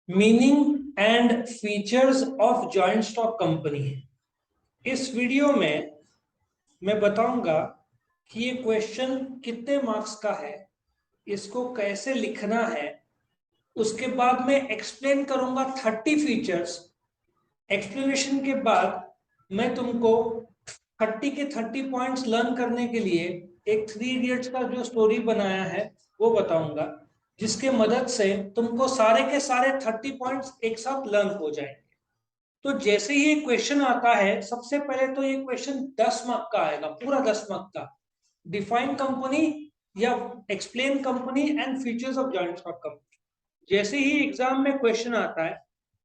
Meaning and features of joint stock company. इस video में मैं बताऊंगा कि ये क्वेश्चन कितने मार्क्स का है, इसको कैसे लिखना है। उसके बाद मैं एक्सप्लेन करूंगा 30 फीचर्स। एक्सप्लेनेशन के बाद मैं तुमको 30 के 30 पॉइंट्स लर्न करने के लिए एक 3 इडियट्स का जो स्टोरी बनाया है वो बताऊंगा, जिसके मदद से तुमको सारे के सारे 30 पॉइंट्स एक साथ लर्न हो जाएंगे। तो जैसे ही ये क्वेश्चन आता है, सबसे पहले तो ये क्वेश्चन 10 मार्क का आएगा, पूरा 10 मार्क का। डिफाइन कंपनी या explain company and features of joint stock company. जैसे ही एग्जाम में क्वेश्चन आता है,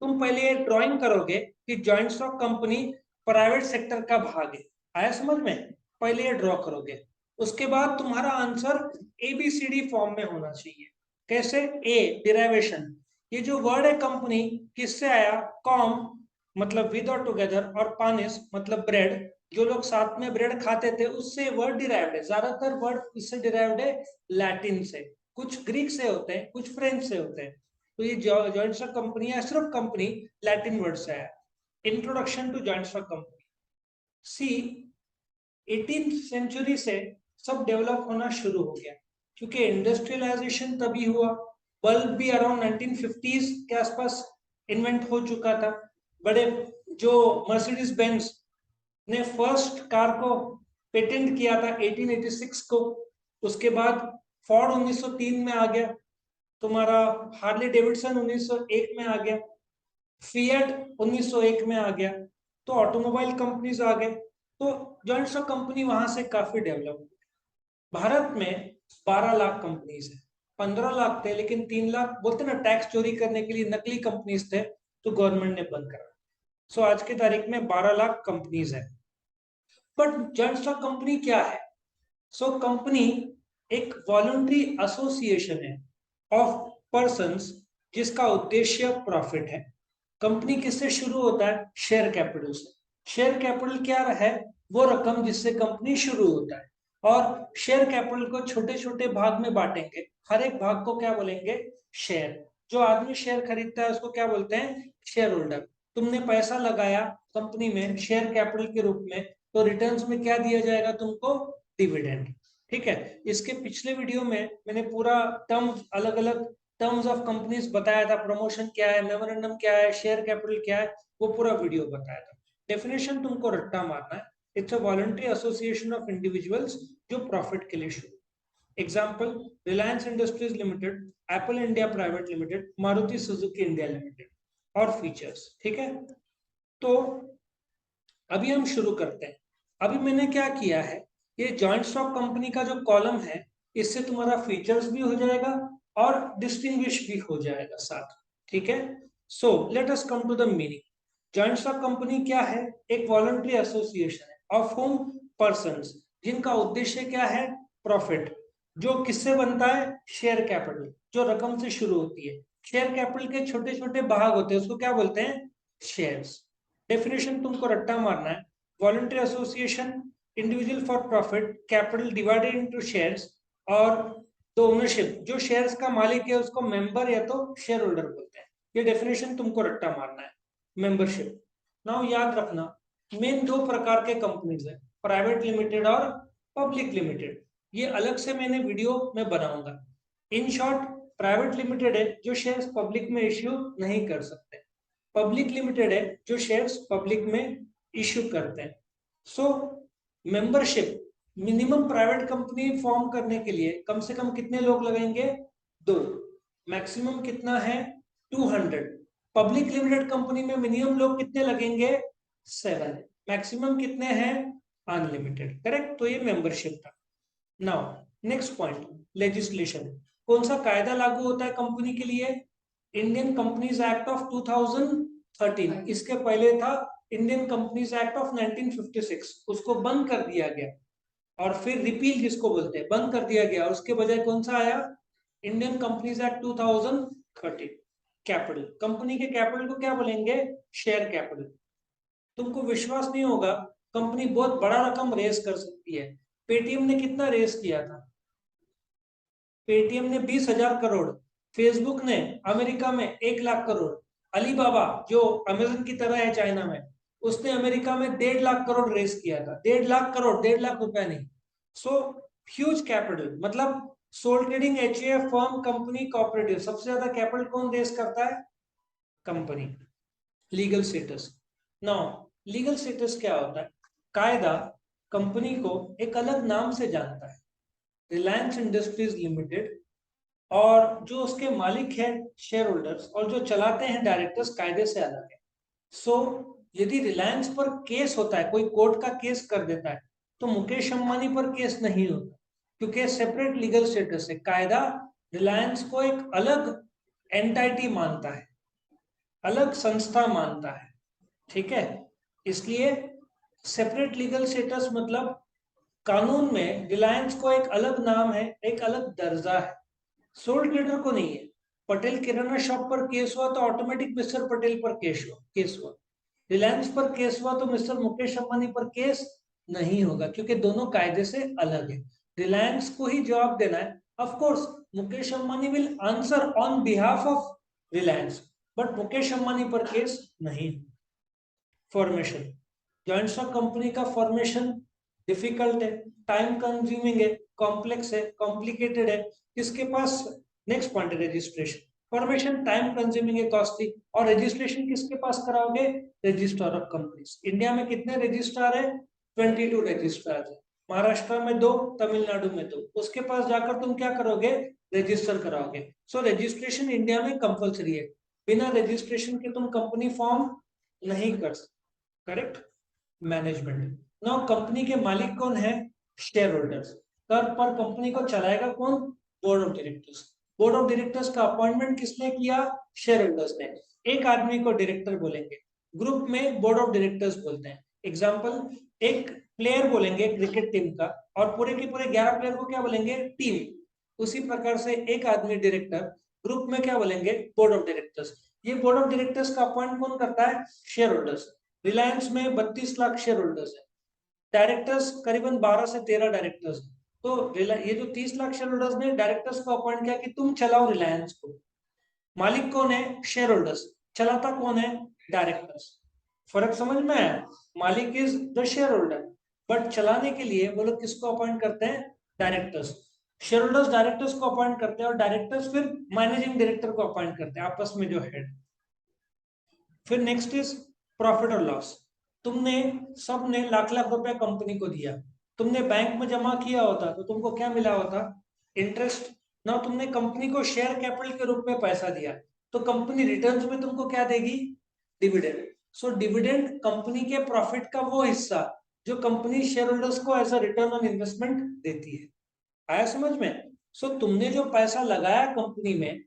तुम पहले ये ड्राइंग करोगे कि joint stock company private sector का भाग है। आया समझ में? पहले ये ड्रॉ करोगे, उसके बाद तुम्हारा आंसर ABCD फॉर्म में होना चाहिए। कैसे? ए, डिराइवेशन। ये जो वर्ड है कंपनी, किससे आया? कॉम मतलब विद और टुगेदर, और पानिस मतलब ब्रेड, जो लोग साथ में ब्रेड खाते थे, उससे वर्ड डिराइव्ड है। ज्यादातर वर्ड इससे डिराइव्ड है लैटिन से, कुछ ग्रीक से होते हैं, कुछ फ्रेंच से होते हैं। तो ये जॉइंट स्टॉक कंपनी या सिर्फ कंपनी लैटिन वर्ड से आया। Introduction to joint stock company. See, 18th century से सब डेवलप होना शुरू हो गया, क्योंकि इंडस्ट्रियलाइजेशन तभी हुआ। बल्ब भी अराउंड 1950s के आसपास इन्वेंट हो चुका था। बड़े जो मर्सिडीज बेंज ने फर्स्ट कार को पेटेंट किया था 1886 को। उसके बाद फोर्ड 1903 में आ गया, तुम्हारा हार्ले डेविडसन 1901 में आ गया, फिएट 1901 में आ गया। तो ऑटोमोबाइल कंपनीज आ गए। तो जॉइंट स्टॉक कंपनी वहां से काफी डेवलप हुई। भारत में 12 लाख कंपनीज है। 15 लाख थे, लेकिन 3 लाख बोलते ना, टैक्स चोरी करने के लिए नकली कंपनीज थे, तो गवर्नमेंट ने बंद करा। सो आज की तारीख में 12 लाख कंपनीज है। बट जॉइंट स्टॉक कंपनी क्या है? सो कंपनी एक वॉलंटरी एसोसिएशन है ऑफ पर्संस, जिसका उद्देश्य प्रॉफिट है। कंपनी किससे शुरू होता है? शेयर कैपिटल से। शेयर कैपिटल क्या है? वो रकम जिससे कंपनी शुरू होता है। और शेयर कैपिटल को छोटे छोटे भाग में बांटेंगे, हर एक भाग को क्या बोलेंगे? शेयर। जो आदमी शेयर खरीदता है उसको क्या बोलते हैं? Share holder. तुमने पैसा लगाया कंपनी में शेयर कैपिटल के रूप में, तो रिटर्न्स में क्या दिया जाएगा तुमको? डिविडेंड। ठीक है। इसके पिछले वीडियो में मैंने पूरा टर्म्स, अलग अलग टर्म्स ऑफ कंपनीज बताया था। प्रमोशन क्या है, मेमोरेंडम क्या है, शेयर कैपिटल क्या है, वो पूरा वीडियो बताया था। डेफिनेशन तुमको रट्टा मारना है। It's a voluntary association of individuals जो प्रॉफिट के लिए शुरू। Example, Reliance industries limited, Apple India private limited, Maruti Suzuki India limited. और फीचर्स, ठीक है। तो अभी हम शुरू करते हैं। अभी मैंने क्या किया है, ये जॉइंट स्टॉक कंपनी का जो कॉलम है, इससे तुम्हारा फीचर्स भी हो जाएगा और डिस्टिंग्विश भी हो जाएगा साथ। ठीक है। So let us come to the meaning. Joint stock company क्या है? एक वॉलंटरी एसोसिएशन है ऑफ होम पर्संस, जिनका उद्देश्य क्या है? प्रॉफिट। जो किससे बनता है? शेयर कैपिटल, जो रकम से शुरू होती है। शेयर कैपिटल के छोटे छोटे भाग होते हैं, उसको क्या बोलते हैं? शेयर्स। डेफिनेशन तुमको रट्टा मारना है। Voluntary association, individual for profit, capital divided into shares, और तो ओनरशिप, जो शेयर्स का मालिक है उसको मेंबर या तो शेयर होल्डर बोलते हैं। ये डेफिनेशन तुमको रट्टा मारना है। मेंबरशिप। नाउ याद रखना, मेन दो प्रकार के कंपनीज है, प्राइवेट लिमिटेड और पब्लिक लिमिटेड। ये अलग से मैंने वीडियो में बनाऊंगा। इन शॉर्ट, प्राइवेट लिमिटेड है जो शेयर्स पब्लिक में इश्यू नहीं कर सकते। पब्लिक लिमिटेड है जो शेयर्स पब्लिक में इश्यू करते हैं। So membership, minimum private company form करने के लिए कम से कम कितने लोग लगेंगे? 2। मैक्सिमम कितना है? 200। पब्लिक लिमिटेड कंपनी में मिनिमम लोग कितने लगेंगे? 7। मैक्सिमम कितने हैं? अनलिमिटेड। करेक्ट। तो ये मेंबरशिप था। Now next point, legislation. कौन सा कायदा लागू होता है कंपनी के लिए? Indian companies act of 2013। इसके पहले था इंडियन कंपनीज एक्ट ऑफ 1956, उसको बंद कर दिया गया। और फिर रिपील जिसको बोलते हैं, बंद कर दिया गया। उसके बजाय कौन सा आया? Indian companies act 2013। Capital, company के कैपिटल को क्या बोलेंगे? Share capital. तुमको विश्वास नहीं होगा, कंपनी बहुत बड़ा रकम रेस कर सकती है। पेटीएम ने कितना रेस किया था? पेटीएम ने 20,000 करोड़ फेसबुक ने अमेरिका में 1 लाख करोड़, अलीबाबा जो अमेजन की तरह है चाइना में, उसने अमेरिका में 1.5 लाख करोड़ रेस किया था। 1.5 लाख करोड़, 1.5 लाख रुपया नहीं। सो ह्यूज कैपिटल, मतलब sole trading HUF firm company cooperative, सबसे ज्यादा कैपिटल कौन रेस करता है? Company. Legal status. Now legal status क्या होता है? कायदा कंपनी को एक अलग नाम से जानता है, रिलायंस इंडस्ट्रीज लिमिटेड, और जो उसके मालिक है शेयर होल्डर्स और जो चलाते हैं डायरेक्टर्स कायदे से अलग है। सो यदि रिलायंस पर केस होता है, कोई कोर्ट का केस कर देता है, तो मुकेश अंबानी पर केस नहीं होता, क्योंकि सेपरेट लीगल स्टेटस है। कायदा रिलायंस को एक अलग एंटाइटी मानता है, अलग संस्था मानता है, ठीक है। इसलिए सेपरेट लीगल स्टेटस मतलब कानून में रिलायंस को एक अलग नाम है, एक अलग दर्जा है, सोल ट्रेडर को नहीं है। पटेल किराना शॉप पर केस हुआ तो ऑटोमेटिक मिस्टर पटेल पर केस हुआ। रिलायंस पर केस हुआ तो मिस्टर मुकेश अंबानी पर केस नहीं होगा, क्योंकि दोनों कायदे से अलग है। रिलायंस को ही जवाब देना है। Of course Mukesh Ambani will answer on behalf of Reliance, but Mukesh Ambani पर केस नहीं। फॉर्मेशन, जॉइंट स्टॉक कंपनी का फॉर्मेशन डिफिकल्ट है, टाइम कंज्यूमिंग है, कॉम्प्लेक्स है, कॉम्प्लिकेटेड है। किसके पास? नेक्स्ट पॉइंट है रजिस्ट्रेशन। फॉर्मेशन टाइम कंज्यूमिंग है, कॉस्टली, और रजिस्ट्रेशन किसके पास कराओगे? Registrar of companies. इंडिया में कितने रजिस्ट्रार है? 22 रजिस्ट्रार है। महाराष्ट्र में 2, तमिलनाडु में 2। उसके पास जाकर तुम क्या करोगे? रजिस्टर कराओगे। सो रजिस्ट्रेशन इंडिया में कंपलसरी है, बिना रजिस्ट्रेशन के तुम कंपनी फॉर्म नहीं कर सकते। करेक्ट। मैनेजमेंट, नाउ कंपनी के मालिक कौन है? Share holders. पर कंपनी को चलाएगा कौन? Board of directors. Board of directors का अपॉइंटमेंट किसने किया? शेयर होल्डर्स ने। एक आदमी को डायरेक्टर बोलेंगे, ग्रुप में बोर्ड ऑफ डायरेक्टर्स बोलते हैं। एग्जाम्पल, एक प्लेयर बोलेंगे क्रिकेट टीम का, और पूरे के पूरे 11 प्लेयर को क्या बोलेंगे? टीम। उसी प्रकार से एक आदमी डायरेक्टर, ग्रुप में क्या बोलेंगे? Board of directors. ये बोर्ड ऑफ डायरेक्टर्स का अपॉइंट कौन करता है? Shareholders. रिलायंस में 32 लाख शेयर होल्डर्स है, डायरेक्टर्स करीबन 12 से 13 डायरेक्टर्स। तो ये जो 30 लाख शेयर होल्डर्स ने डायरेक्टर्स को अपॉइंट किया कि तुम चलाओ रिलायंस को। मालिक कौन है? Shareholders. चलाता कौन है? डायरेक्टर्स। फर्क समझ में आया? मालिक is the shareholder, but चलाने के लिए वो लोग किसको अपॉइंट करते हैं? डायरेक्टर्स। शेयर होल्डर्स डायरेक्टर्स को अपॉइंट करते हैं, और डायरेक्टर्स फिर मैनेजिंग डायरेक्टर को अपॉइंट करते हैं, आपस में जो हेड। फिर नेक्स्ट इज प्रॉफिट और लॉस। तुमने सबने लाख लाख रुपया कंपनी को दिया, तुमने बैंक में जमा किया होता तो तुमको क्या मिला होता? इंटरेस्ट। ना तुमने कंपनी को शेयर कैपिटल के रूप में पैसा दिया, तो कंपनी रिटर्न्स में तुमको क्या देगी? डिविडेंड। सो डिविडेंड कंपनी के प्रॉफिट का वो हिस्सा जो कंपनी शेयर होल्डर्स को as a return on investment देती है। आया समझ में? सो तुमने जो पैसा लगाया कंपनी में,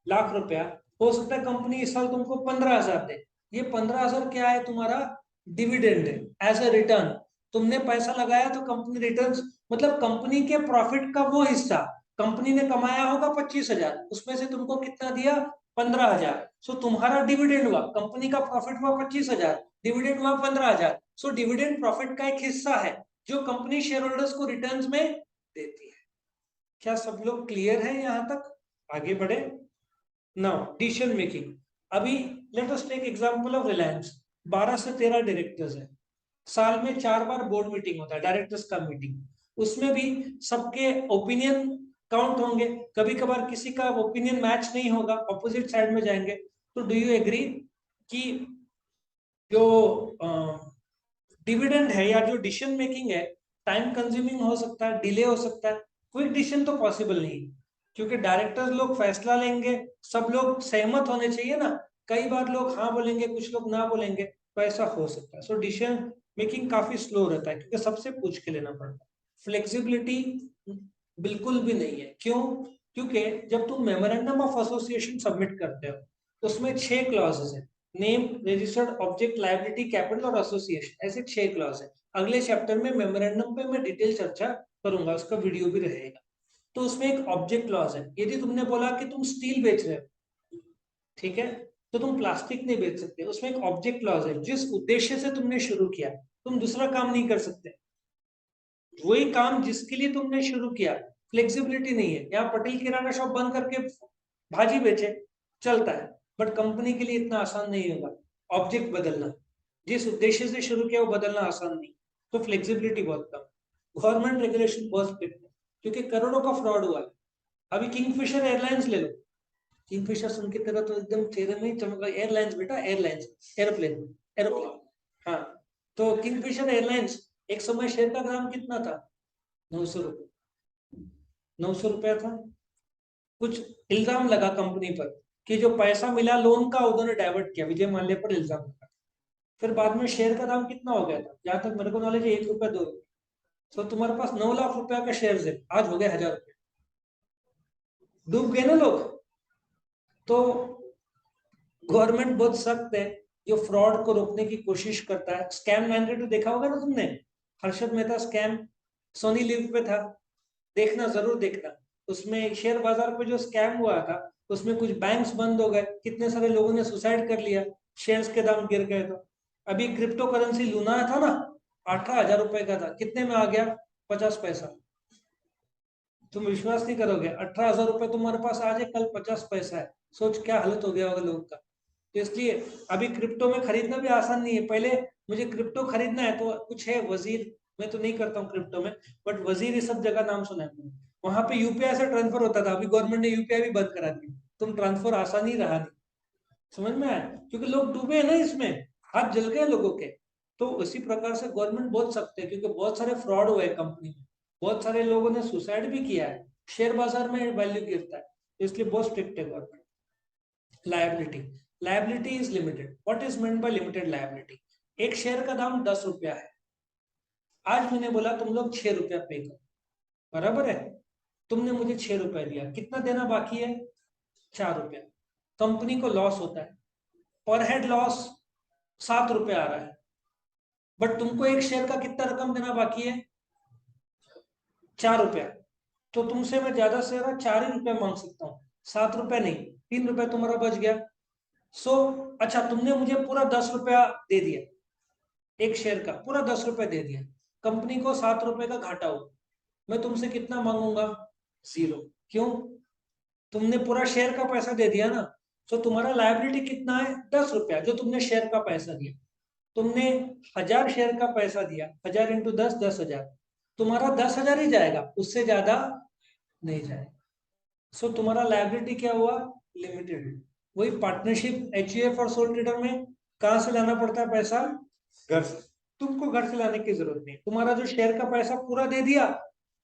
लाख रुपया, हो सकता है कंपनी इस साल तुमको 15,000 दे। ये 15,000 क्या है? तुम्हारा डिविडेंड है, एज ए रिटर्न। तुमने पैसा लगाया तो कंपनी रिटर्न्स, मतलब कंपनी के प्रॉफिट का वो हिस्सा, कंपनी ने कमाया होगा 25,000, उसमें से तुमको कितना दिया? 15,000। सो तुम्हारा डिविडेंड हुआ, कंपनी का प्रॉफिट हुआ 25,000, डिविडेंड हुआ 15,000। सो डिविडेंड प्रॉफिट का एक हिस्सा है जो कंपनी शेयर होल्डर्स को रिटर्न्स में देती है। क्या सब लोग क्लियर है यहां तक? आगे बढ़े। Now decision making. अभी let us take example of Reliance. 12 से 13 डायरेक्टर्स हैं, साल में 4 बार बोर्ड मीटिंग होता है, डायरेक्टर्स का मीटिंग। उसमें भी सबके ओपिनियन काउंट होंगे, कभी कभार किसी का ओपिनियन मैच नहीं होगा, ऑपोजिट साइड में जाएंगे। तो डू यू एग्री कि जो डिविडेंड है या जो डिसीजन मेकिंग है, टाइम कंज्यूमिंग हो सकता है, डिले हो सकता है, क्विक डिसीजन तो पॉसिबल नहीं, क्योंकि डायरेक्टर्स लोग फैसला लेंगे, सब लोग सहमत होने चाहिए ना। कई बार लोग हाँ बोलेंगे, कुछ लोग ना बोलेंगे, तो ऐसा हो सकता है। सो डिसीजन मेकिंग काफी स्लो रहता है, क्योंकि सबसे पूछ के लेना पड़ता है। फ्लेक्सिबिलिटी बिल्कुल भी नहीं है। क्यों? क्योंकि जब तुम मेमोरेंडम ऑफ एसोसिएशन सबमिट करते हो, उसमें 6 क्लॉजेस है, name, registered object, liability, capital और एसोसिएशन, ऐसे 6 क्लॉज है। अगले चैप्टर में मेमोरेंडम पे मैं डिटेल चर्चा करूंगा, उसका वीडियो भी रहेगा। तो उसमें एक ऑब्जेक्ट क्लॉज है, यदि तुमने बोला कि तुम स्टील बेच रहे हो, ठीक है, तो तुम प्लास्टिक नहीं बेच सकते। उसमें एक ऑब्जेक्ट क्लॉज है, जिस उद्देश्य से तुमने शुरू किया, तुम दूसरा काम नहीं कर सकते, वही काम जिसके लिए तुमने शुरू किया। फ्लेक्सिबिलिटी नहीं है। यहाँ पटेल किराना शॉप बंद करके भाजी बेचे, चलता है, बट कंपनी के लिए इतना आसान नहीं होगा ऑब्जेक्ट बदलना। जिस उद्देश्य से शुरू किया वो बदलना आसान नहीं, तो फ्लेक्सिबिलिटी बहुत कम। गवर्नमेंट रेगुलेशन बहुत स्ट्रिक्ट है, क्योंकि करोड़ों का फ्रॉड हुआ है। अभी किंगफिशर एयरलाइंस ले लो, किंगफिशर सुन के तेरा तो एकदम चेहरे में ही चमक, एयरलाइंस बेटा, एयरलाइंस, एरोप्लेन, एरोप्लेन। हाँ, तो किंगफिशर एयरलाइंस एक समय शेयर का दाम कितना था? 900 रुपये, 900 रुपया था। कुछ इल्जाम लगा कंपनी पर कि जो पैसा मिला लोन का उन्होंने डाइवर्ट किया, विजय माल्या पर इल्जाम लगा। फिर बाद में शेयर का दाम कितना हो गया था, जहां तक मेरे को नॉलेज है, 1 रुपया 2 रुपये। तो तुम्हारे पास 9 लाख रुपया का शेयर है, आज हो गया 1000 रुपये, डूब गए ना लोग। तो गवर्नमेंट बहुत सख्त है, जो फ्रॉड को रोकने की कोशिश करता है। स्कैम 902 देखा होगा ना तुमने, हर्षद मेहता स्कैम, सोनी लिव पे था, देखना, जरूर देखना। उसमें शेयर बाजार पे जो स्कैम हुआ था, उसमें कुछ बैंक्स बंद हो गए, कितने सारे लोगों ने सुसाइड कर लिया, शेयर्स के दाम गिर गए। तो अभी क्रिप्टो करेंसी लूना था ना, 18,000 रुपए का था, कितने में आ गया? 50 पैसा। तुम विश्वास नहीं करोगे, 18,000 रुपए तुम्हारे पास आज है, कल 50 पैसा है। सोच क्या हालत हो गया होगा लोगों का। तो इसलिए अभी क्रिप्टो में खरीदना भी आसान नहीं है। पहले मुझे क्रिप्टो खरीदना है तो कुछ है वजीर, मैं तो नहीं करता हूँ क्रिप्टो में, बट वजीर ये सब जगह नाम सुना है मैंने। वहां पे यूपीआई से ट्रांसफर होता था, अभी गवर्नमेंट ने यूपीआई भी बंद करा दी, तुम ट्रांसफर आसान ही रहा नहीं। समझ में आया? क्योंकि लोग डूबे हैं ना इसमें, हाथ जल गए लोगों के। तो उसी प्रकार से गवर्नमेंट बहुत सख्त है, क्योंकि बहुत सारे फ्रॉड हुए कंपनी में, बहुत सारे लोगों ने सुसाइड भी किया है, शेयर बाजार में वैल्यू गिरता है, तो इसलिए बहुत स्ट्रिक्ट है government. Liability, liability is limited. What is meant by limited liability? एक शेयर का दाम 10 रुपया है, आज मैंने बोला तुम लोग 6 रुपया पे करो, बराबर है? तुमने मुझे 6 रुपया दिया, कितना देना बाकी है? 4 रुपया। कंपनी को लॉस होता है, पर हेड लॉस 7 रुपया आ रहा है, बट तुमको एक शेयर का कितना रकम देना बाकी है? 4 रुपया। तो तुमसे मैं ज्यादा से ज्यादा 4 ही रुपया मांग सकता हूँ, 7 रुपया नहीं, 3 रुपया तुम्हारा बच गया। सो अच्छा, तुमने मुझे पूरा 10 रुपया दे दिया, एक शेयर का पूरा 10 रुपया दे दिया, कंपनी को 7 रुपए का घाटा हो, मैं तुमसे कितना मांगूंगा? 0। क्यों? तुमने पूरा शेयर का पैसा दे दिया ना। तो तुम्हारा लायबिलिटी कितना है? 10 रुपया, जो तुमने शेयर का पैसा दिया। तुमने 1000 शेयर का पैसा दिया, 1000 × 10, 10,000, तुम्हारा 10,000 ही जाएगा, उससे ज्यादा नहीं जाएगा। सो तुम्हारा लायबिलिटी क्या हुआ? लिमिटेड। वही पार्टनरशिप एचयूएफ और सोल ट्रेडर में कहां से लाना पड़ता है पैसा? घर से। तुमको घर से लाने की जरूरत नहीं, तुम्हारा जो शेयर का पैसा पूरा दे दिया,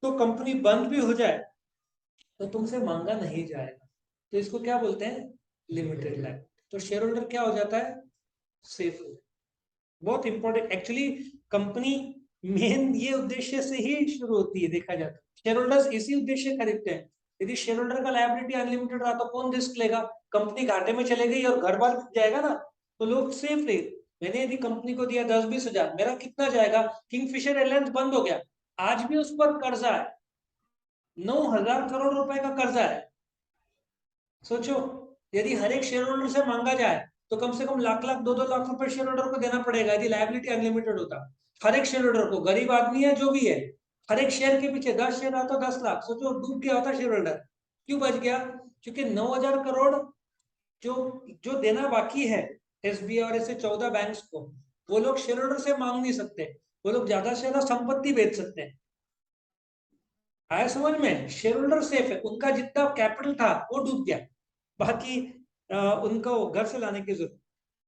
तो कंपनी बंद भी हो जाए तो तुमसे मांगा नहीं जाएगा। तो इसको क्या बोलते हैं? Limited life. तो शेयर होल्डर क्या हो जाता है? सेफ हो। बहुत इंपॉर्टेंट एक्चुअली, कंपनी मेन ये उद्देश्य से ही शुरू होती है, देखा जाता है शेयर होल्डर्स इसी उद्देश्य खरीदते हैं। यदि शेयर होल्डर का लायबिलिटी अनलिमिटेड रहा तो कौन रिस्क लेगा? कंपनी घाटे में चले गई और घर बार बिक जाएगा ना, तो लोग सेफ रहे। मैंने यदि कंपनी को दिया 10-20 हजार, मेरा कितना जाएगा? किंगफिशर एयरलाइंस बंद हो गया, आज भी उस पर कर्जा है, 9,000 करोड़ रुपए का कर्जा है। सोचो, यदि हर एक शेयर होल्डर से मांगा जाए तो कम से कम लाख लाख 2-2 लाख रुपए शेयर होल्डर को देना पड़ेगा, यदि लायबिलिटी अनलिमिटेड होता। हर एक शेयर होल्डर को, गरीब आदमी है जो भी है, हर एक शेयर के पीछे 10 शेयर आता, 10 लाख। सोचो, डूब गया होता शेयर होल्डर। क्यों बच गया? क्योंकि 9,000 करोड़ जो जो देना बाकी है एसबीआई और ऐसे 14 बैंक्स को, वो लोग शेयर होल्डर से मांग नहीं सकते, वो लोग ज्यादा से ज्यादा संपत्ति बेच सकते हैं। आया समझ में? शेयर होल्डर सेफ है, उनका जितना कैपिटल था वो डूब गया, बाकी उनको घर से लाने की जरूरत।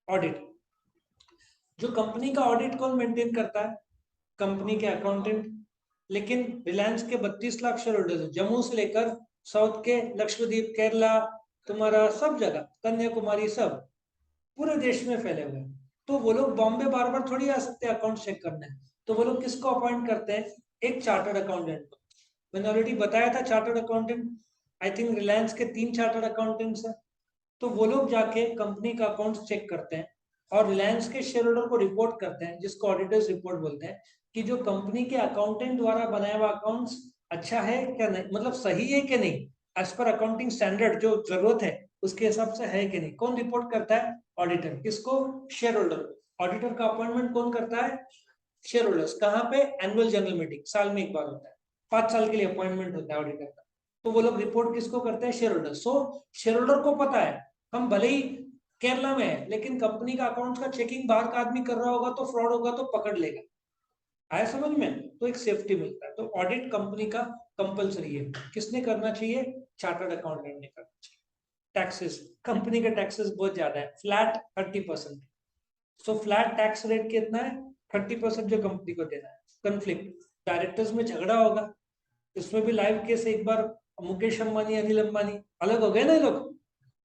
ऑडिट, जो कंपनी का ऑडिट कौन मेंटेन करता है? कंपनी के अकाउंटेंट। लेकिन रिलायंस के 32 लाख शेयर होल्डर्स है, जम्मू से लेकर साउथ के लक्षद्वीप, केरला, तुम्हारा सब जगह, कन्याकुमारी, सब पूरे देश में फैले हुए हैं। तो वो लोग बॉम्बे बार बार थोड़ी आ सकते हैं अकाउंट चेक करने, तो वो लोग किसको अपॉइंट करते हैं? एक चार्टर्ड अकाउंटेंट को। मैंने ऑलरेडी बताया था chartered accountant, I think Reliance के 3 चार्टर्ड अकाउंटेंट्स हैं। तो वो लोग जाके कंपनी का अकाउंट्स चेक करते हैं और रिलायंस के शेयर होल्डर को रिपोर्ट करते हैं, जिसको ऑडिटर्स रिपोर्ट बोलते हैं, कि जो कंपनी के अकाउंटेंट द्वारा बनाया हुआ अकाउंट्स अच्छा है क्या नहीं, मतलब सही है कि नहीं, एज पर अकाउंटिंग स्टैंडर्ड जो जरूरत है उसके हिसाब से है कि नहीं। कौन रिपोर्ट करता है? ऑडिटर। किसको? शेयर होल्डर को। ऑडिटर का अपॉइंटमेंट कौन करता है? Share holders. कहाँ पे? एनुअल जनरल मीटिंग, साल में एक बार होता है, 5 साल के लिए अपॉइंटमेंट होता है ऑडिटर का। तो वो लोग रिपोर्ट किसको करते हैं? Share holder. सो शेयर होल्डर को पता है हम भले ही केरला में है, लेकिन कंपनी का अकाउंट का चेकिंग बाहर का आदमी कर रहा होगा तो फ्रॉड होगा तो पकड़ लेगा। आया समझ में? तो एक सेफ्टी मिलता है। तो ऑडिट कंपनी का कंपलसरी है। किसने करना चाहिए? चार्टर्ड अकाउंटेंट ने करना चाहिए। टैक्सेस, कंपनी के टैक्सेस बहुत ज्यादा है, फ्लैट 30%। सो फ्लैट टैक्स रेट कितना है? 30% जो कंपनी को देना है। कंफ्लिक्ट, डायरेक्टर्स में झगड़ा होगा, इसमें भी लाइव केस। एक बार मुकेश अंबानी, अनिल अंबानी अलग हो गए ना लोग।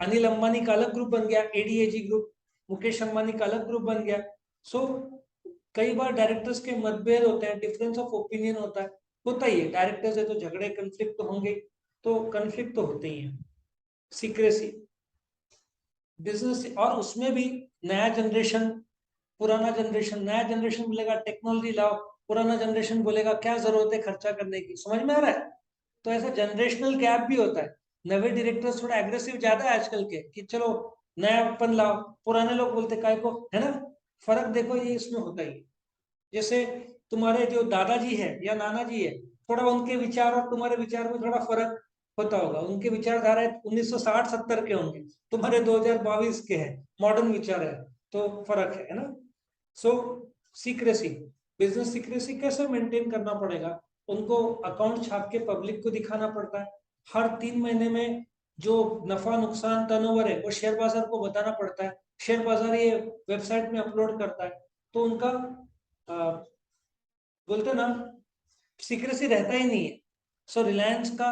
अनिल अंबानी का अलग ग्रुप बन गया, एडीएजी ग्रुप। मुकेश अंबानी का अलग ग्रुप बन गया। सो कई बार डायरेक्टर्स के मतभेद होते हैं, डिफरेंस ऑफ ओपिनियन होता ही है। डायरेक्टर्स है तो झगड़े, कंफ्लिक्ट तो होंगे। तो कंफ्लिक्ट तो होते ही है। सीक्रेसी, बिजनेस, और उसमें भी नया जनरेशन, पुराना जनरेशन। नया जनरेशन बोलेगा टेक्नोलॉजी लाओ, पुराना जनरेशन बोलेगा क्या जरूरत है खर्चा करने की। समझ में आ रहा है? तो ऐसा जनरेशनल गैप भी होता है। नवे डायरेक्टर्स थोड़ा एग्रेसिव ज्यादा है आजकल के, कि चलो नयापन लाओ। पुराने लोग बोलते काय को, है ना? फर्क देखो ये इसमें होता ही है। जैसे तुम्हारे जो दादाजी है या नाना जी है, थोड़ा उनके विचार और तुम्हारे विचार में थोड़ा फर्क होता होगा। उनके विचारधारा 1960-70 के होंगे, तुम्हारे 2022 के हैं, मॉडर्न विचार है, तो फर्क है ना? सो सीक्रेसी, बिजनेस सीक्रेसी कैसे मेंटेन करना पड़ेगा? उनको अकाउंट छाप के पब्लिक को दिखाना पड़ता है। हर 3 महीने में जो नफा नुकसान टर्नओवर है वो शेयर बाजार को बताना पड़ता है। शेयर बाजार ये वेबसाइट में अपलोड करता है। तो उनका बोलते ना, सीक्रेसी रहता ही नहीं है। सो रिलायंस का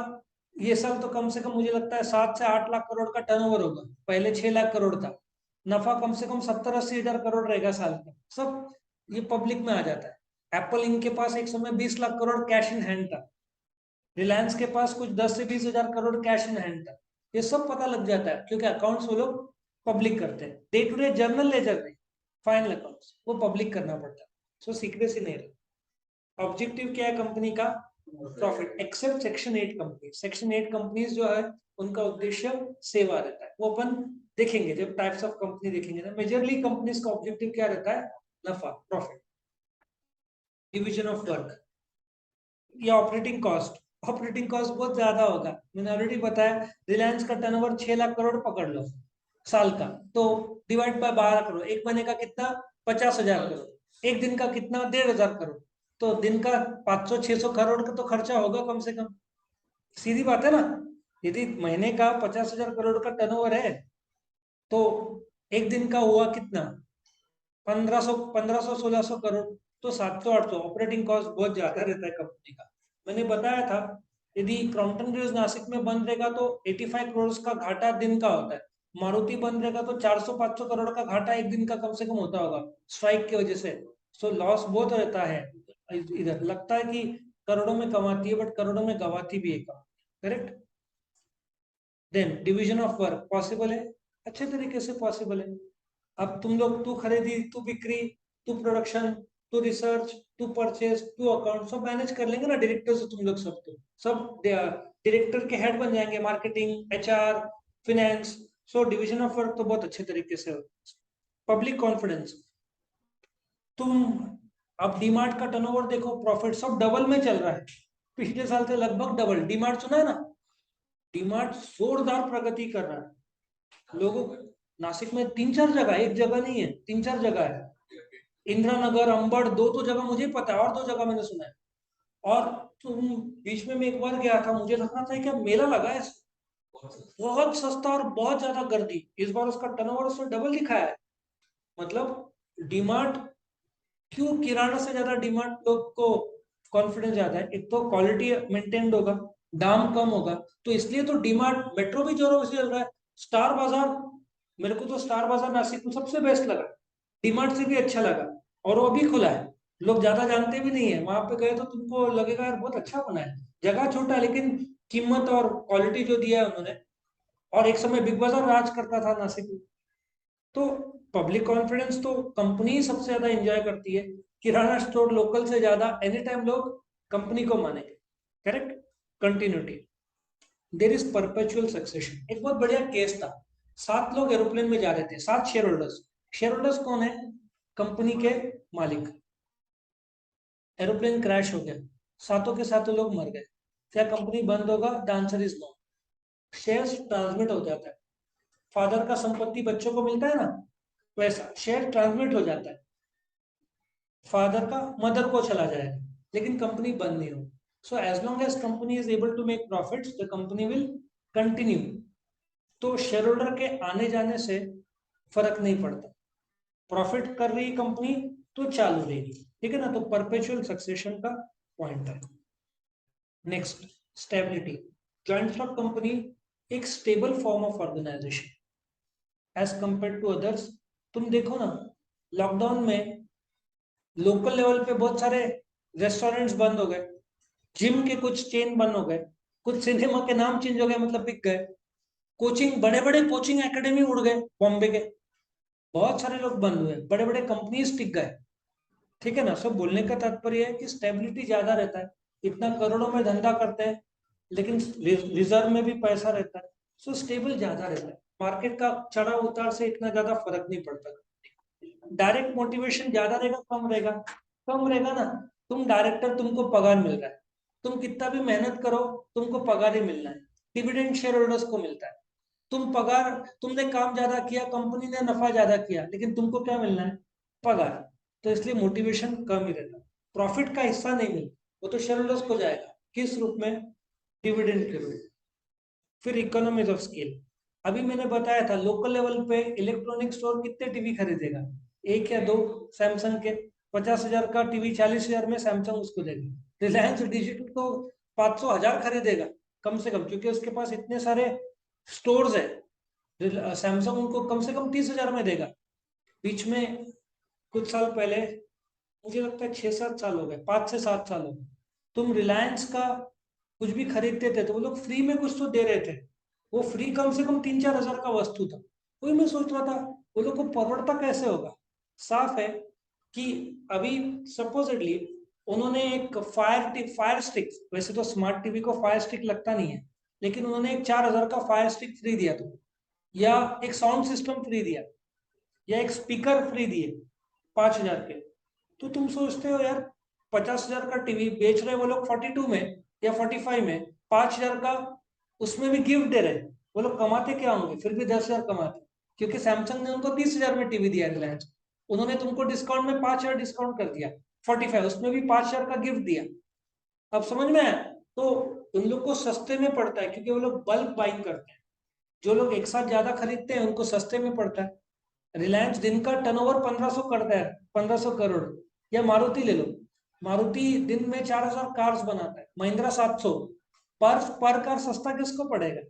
ये साल तो कम से कम मुझे लगता है 7 से 8 लाख करोड़ का टर्नओवर होगा। पहले 6 लाख करोड़ था। नफा कम से कम 70-80 हजार करोड़ रहेगा साल का। सब ये पब्लिक में आ जाता है। एप्पल इंक के पास एक समय 20 lakh crore cash in hand था। रिलायंस के पास कुछ 10 से 20 हजार करोड़ कैश इन हैंड था। ये सब पता लग जाता है क्योंकि अकाउंट्स वो लोग पब्लिक करते हैं। Day to day journal ledger नहीं, फाइनल अकाउंट्स वो पब्लिक करना पड़ता है। सो सीक्रेसी नहीं रहती। ऑब्जेक्टिव क्या है कंपनी का? Profit. Except section 8 company. Section 8 companies जो है उनका उद्देश्य सेवा रहता है। वो अपन देखेंगे जब टाइप्स ऑफ कंपनी देखेंगे ना। मेजरली कंपनीज का ऑब्जेक्टिव क्या रहता है? नफा, प्रॉफिट। डिवीजन ऑफ वर्क या ऑपरेटिंग कॉस्ट। ऑपरेटिंग कॉस्ट बहुत ज्यादा होगा, मैंने ऑलरेडी बताया। रिलायंस का टर्नओवर 6 लाख करोड़ पकड़ लो साल का, तो डिवाइड बाय 12 करोड़। एक महीने का कितना? 50 हजार करोड़। एक दिन का कितना? 1,500 करोड़। तो दिन का 500-600 करोड़ का तो खर्चा होगा कम से कम। सीधी बात है ना? यदि महीने का 50 हजार करोड़ का टर्नओवर है, तो एक दिन का हुआ कितना? 1500-1600 करोड़। तो 700-800 ऑपरेटिंग कॉस्ट बहुत ज्यादा रहता है कंपनी का। मैंने बताया था यदि क्रॉम्पटन ग्रीव्स नासिक में बंद रहेगा तो 85 करोड़ का घाटा दिन का होता है। मारुति बंद रहेगा तो 400-500 करोड़ का घाटा एक दिन का कम से कम होता होगा, स्ट्राइक की वजह से। सो लॉस बहुत रहता है। इधर लगता है कि करोड़ों में कमाती है, बट करोड़ों में गवाती भी है। Correct. Then division of work possible है, अच्छे तरीके से पॉसिबल है। अब तुम लोग, तू खरीदी, तू बिक्री, तू प्रोडक्शन, तू रिसर्च, तू परचेज, तू अकाउंट, सब मैनेज कर लेंगे ना डायरेक्टर से। तुम लोग सब तो सब डायरेक्टर के हेड बन जाएंगे, marketing, HR, finance. So division of work तो बहुत अच्छे तरीके से हो। पब्लिक कॉन्फिडेंस, तुम अब डीमार्ट का टर्नओवर देखो, प्रॉफिट सब डबल में चल रहा है। पिछले साल से लगभग डबल। डीमार्ट सुना है ना? डीमार्ट जोरदार प्रगति कर रहा है। लोगों, नासिक में 3-4 जगह, एक जगह नहीं है, 3-4 जगह है। इंदिरा नगर, अंबड़, दो तो जगह मुझे पता है, और 2 जगह मैंने सुना है। और तुम, बीच में मैं एक बार गया था, मुझे लगा था कि मेला लगा है। बहुत सस्ता और बहुत ज्यादा गर्दी। इस बार उसका टर्नओवर उसने डबल दिखाया है। मतलब डिमार्ट, क्यों किराना से ज्यादा डिमार्ट लोग को कॉन्फिडेंस ज्यादा है? एक तो क्वालिटी मेंटेन्ड होगा, दाम कम होगा, तो इसलिए तो डिमार्ट। मेट्रो भी जोरों से चल रहा है। स्टार बाजार, मेरे को तो स्टार बाजार नासिक में सबसे बेस्ट लगा, डिमार्ट से भी अच्छा लगा। और वो भी खुला है, लोग ज्यादा जानते भी नहीं है। वहां पे गए तो तुमको लगेगा यार बहुत अच्छा बना है। जगह छोटा है लेकिन कीमत और क्वालिटी जो दिया है उन्होंने। और एक समय बिग बाजार राज करता था नासिक में। तो पब्लिक कॉन्फिडेंस तो कंपनी सबसे ज्यादा एंजॉय करती है। किराना स्टोर लोकल से ज्यादा एनी टाइम लोग कंपनी को मानेंगे। Correct. Continuity, there is perpetual succession. एक बहुत बढ़िया केस था। 7 लोग एरोप्लेन में जा रहे थे, 7 शेयर होल्डर्स। शेयर होल्डर्स कौन है? कंपनी के मालिक। एरोप्लेन क्रैश हो गया, सातों के सातों लोग मर गए। क्या कंपनी बंद होगा? The answer is no. Shares transmit हो जाता है। फादर का संपत्ति बच्चों को मिलता है ना, वैसा शेयर ट्रांसमिट हो जाता है, फादर का मदर को चला जाएगा, लेकिन कंपनी बंद नहीं होगी। So as long as company is able to make profits, the company will continue. तो शेयर होल्डर के आने जाने से फर्क नहीं पड़ता, प्रॉफिट कर रही कंपनी तो चालू रहेगी, ठीक है ना। तो परपेचुअल सक्सेशन का पॉइंट है। Next, stability. Joint stock company एक stable form of organisation as compare to others. तुम देखो ना, लॉकडाउन में लोकल लेवल पे बहुत सारे रेस्टोरेंट्स बंद हो गए, जिम के कुछ चेन बंद हो गए, कुछ सिनेमा के नाम चेंज हो गए, मतलब बिक गए, कोचिंग, बड़े बड़े कोचिंग एकेडमी उड़ गए बॉम्बे के, बहुत सारे लोग बंद हुए, बड़े बड़े कंपनीज टिक गए, ठीक है ना। सब बोलने का तात्पर्य है कि स्टेबिलिटी ज्यादा रहता है। इतना करोड़ों में धंधा करते हैं, लेकिन रिजर्व में भी पैसा रहता है, सो स्टेबल ज्यादा रहता है। मार्केट का चढ़ाव उतार से इतना ज्यादा फर्क नहीं पड़ता। डायरेक्ट मोटिवेशन ज्यादा रहेगा कम रहेगा? कम रहेगा ना। तुम डायरेक्टर, तुमको पगार मिल रहा है, तुम कितना भी मेहनत करो तुमको पगार ही मिलना है। डिविडेंड शेयर होल्डर्स को मिलता है। तुम पगार, तुमने काम ज्यादा किया, कंपनी ने नफा ज्यादा किया, लेकिन तुमको क्या मिलना है? पगार। तो इसलिए मोटिवेशन कम ही रहता है। प्रॉफिट का हिस्सा नहीं मिलता, वो तो शेयर होल्डर्स को जाएगा, किस रूप में? डिविडेंड के रूप में। फिर इकोनॉमीज ऑफ स्केल। अभी मैंने बताया था लोकल लेवल पे इलेक्ट्रॉनिक स्टोर कितने टीवी खरीदेगा? एक या दो। सैमसंग के 50,000 का टीवी 40,000 में सैमसंग उसको देगा। रिलायंस डिजिटल तो 500,000 खरीदेगा कम से कम, क्योंकि उसके पास इतने सारे स्टोर्स है। सैमसंग उनको कम से कम 30,000 में देगा। बीच में कुछ साल पहले, मुझे लगता है 6-7 साल हो गए, 5 से 7 साल हो गए, तुम रिलायंस का कुछ भी खरीदते थे तो वो लोग फ्री में कुछ तो दे रहे थे। वो फ्री कम से कम 3-4 हजार का वस्तु था। वही मैं सोच रहा था, वो लोग को परवड़ता कैसे होगा? साफ है कि अभी सपोजिटली उन्होंने एक फायर स्टिक, वैसे तो स्मार्ट टीवी को फायर स्टिक लगता नहीं है, लेकिन उन्होंने एक 4,000 का फायर स्टिक फ्री दिया था, या एक साउंड सिस्टम फ्री दिया, या एक स्पीकर फ्री दिए 5,000 के। तो तुम सोचते हो यार, 50,000 का टीवी बेच रहे वो लोग 42 में या 45 में, 5,000 का उसमें भी गिफ्ट दे रहे, वो लोग कमाते क्या होंगे? फिर भी 10,000 कमाते, क्योंकि सैमसंग ने उनको 30,000 में टीवी दिया, रिलायंस उन्होंने तुमको डिस्काउंट में 5,000 डिस्काउंट कर दिया, 45 उसमें भी 5,000 का गिफ्ट दिया। अब समझ में आया? तो उन लोग को सस्ते में पड़ता है, क्योंकि वो लोग बल्क बाइंग करते हैं। जो लोग एक साथ ज्यादा खरीदते हैं उनको सस्ते में पड़ता है। रिलायंस दिन का टर्नओवर 1,500 करता है, 1,500 करोड़। या मारुति ले लो, मारुति दिन में 4,000 कार्स बनाता है, महिंद्रा 700। पर कार सस्ता किसको पड़ेगा?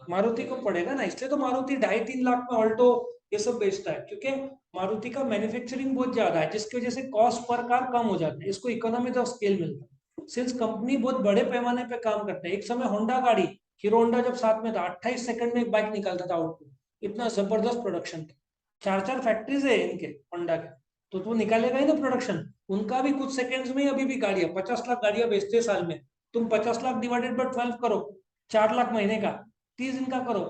मारुति को पड़ेगा ना। इसलिए तो मारुति 2.5-3 लाख में ऑल्टो ये सब बेचता है, क्योंकि मारुति का मैन्युफैक्चरिंग बहुत ज्यादा है, जिसकी वजह से कॉस्ट पर कार कम हो जाता है, इसको इकोनॉमी ऑफ स्केल मिलता है। सिंस कंपनी बहुत बड़े पैमाने पे काम करते हैं, एक समय होंडा गाड़ी, हीरो होंडा जब साथ में था, 28 सेकंड में एक बाइक निकलता था आउटपुट, इतना जबरदस्त प्रोडक्शन था। 4-4 फैक्ट्रीज है इनके होंडा के, तो निकालेगा ही ना प्रोडक्शन। उनका भी कुछ सेकंड्स में ही अभी भी गाड़ियां, 50 लाख गाड़ियां बेचते हैं साल में। तुम 50 लाख डिवाइडेड बाय 12 करो, 4 लाख महीने का, 30 दिन का करो,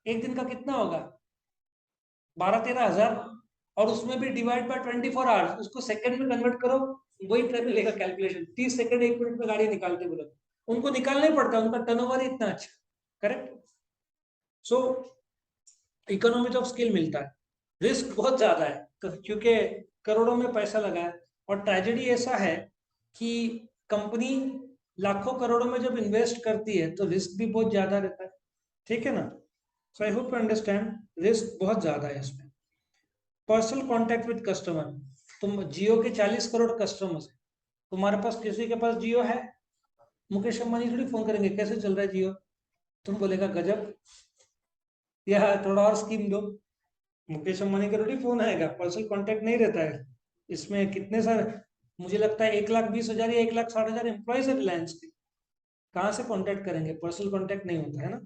एक दिन का कितना होगा? 12-13 हजार। और उसमें भी डिवाइड बाय 24 आवर्स, उसको सेकंड में कन्वर्ट करो, वही मिलेगा कैलकुलेशन। 30 सेकंड 1 मिनट में गाड़ी निकालते बोलो, उनको निकालना ही पड़ता है, उनका टर्नओवर ही इतना अच्छा। Correct. So economic of scale मिलता है। रिस्क बहुत ज्यादा है, क्योंकि करोड़ों में पैसा लगा है। और ट्रेजेडी ऐसा है कि कंपनी लाखों करोड़ों में जब इन्वेस्ट करती है तो रिस्क भी बहुत ज्यादा रहता है, ठीक है ना। So I hope you understand, risk बहुत ज्यादा है इसमें। Personal contact with customer. तुम जियो के 40 करोड़ कस्टमर्स है, तुम्हारे पास किसी के पास जियो है? मुकेश अंबानी थोड़ी फोन करेंगे कैसे चल रहा है जियो, तुम बोलेगा गजब, या थोड़ा और स्कीम दो। मुकेश अंबानी का थोड़ी फोन आएगा, पर्सनल कांटेक्ट नहीं रहता है इसमें। कितने सारे, मुझे लगता है 1,20,000 या 1,60,000 एम्प्लॉयज है रिलायंस के, कहाँ से कांटेक्ट करेंगे? पर्सनल कांटेक्ट नहीं होता है ना।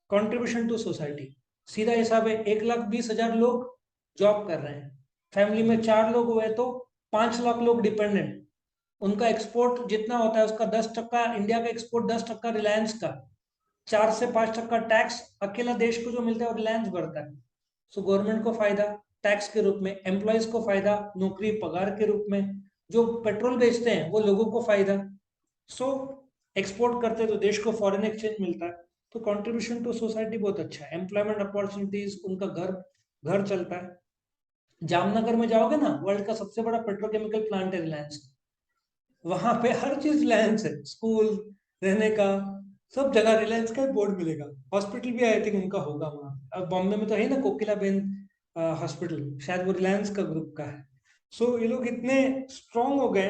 कंट्रीब्यूशन टू सोसाइटी, सीधा हिसाब है, 1,20,000 लोग जॉब कर रहे हैं, फैमिली में 4 लोग हुए तो 5 लाख लोग डिपेंडेंट। उनका एक्सपोर्ट जितना होता है उसका 10%, इंडिया का एक्सपोर्ट 10%, रिलायंस का 4 से 5% टैक्स अकेला देश को जो मिलता है वो रिलायंस भरता है। सो गवर्नमेंट को फायदा टैक्स के रूप में, एम्प्लॉयज को फायदा नौकरी पगार के रूप में, जो पेट्रोल बेचते हैं वो लोगों को फायदा। सो एक्सपोर्ट करते तो देश को फॉरेन एक्सचेंज मिलता है। तो कंट्रीब्यूशन टू सोसाइटी बहुत अच्छा है। एम्प्लॉयमेंट अपॉर्चुनिटीज, उनका घर घर चलता है। जामनगर में जाओगे ना, वर्ल्ड का सबसे बड़ा पेट्रोकेमिकल प्लांट है रिलायंस। वहां पे हर चीज रिलायंस है, स्कूल, रहने का, सब जगह रिलायंस का बोर्ड मिलेगा। हॉस्पिटल भी आई थिंक उनका होगा वहां। अब बॉम्बे में तो है ना कोकिला बेन हॉस्पिटल, शायद वो रिलायंस का ग्रुप का है। सो ये लोग इतने स्ट्रांग हो गए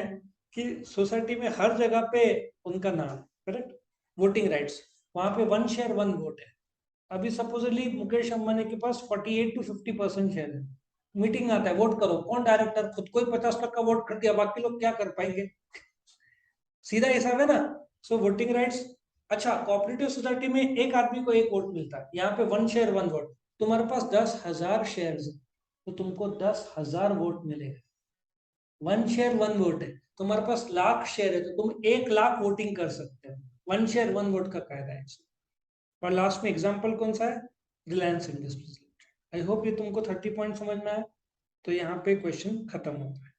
कि सोसाइटी में हर जगह पे उनका नाम है। करेक्ट। वोटिंग राइट्स, वहां पे 1 शेयर 1 वोट है। अभी सपोजली मुकेश अंबानी के पास 48 to 50% शेयर है। मीटिंग आता है, वोट करो, कौन डायरेक्टर, खुद को ही 50 लाख का वोट कर दिया, बाकी लोग क्या कर पाएंगे? सीधा हिसाब है ना। सो वोटिंग राइट्स। अच्छा, कोऑपरेटिव सोसाइटी में एक आदमी को एक वोट मिलता है, यहाँ पे 1 शेयर 1 वोट। तुम्हारे पास 10,000 शेयर है तो तुमको 10,000 वोट मिलेगा। 1 शेयर 1 वोट है। तुम्हारे पास लाख शेयर है तो तुम 1 लाख वोटिंग कर सकते हो। 1 शेयर 1 वोट का कायदा है। और लास्ट में एग्जाम्पल कौन सा है? रिलायंस इंडस्ट्रीज। आई होप ये तुमको 30 पॉइंट समझ में आया। तो यहाँ पे क्वेश्चन खत्म होता है।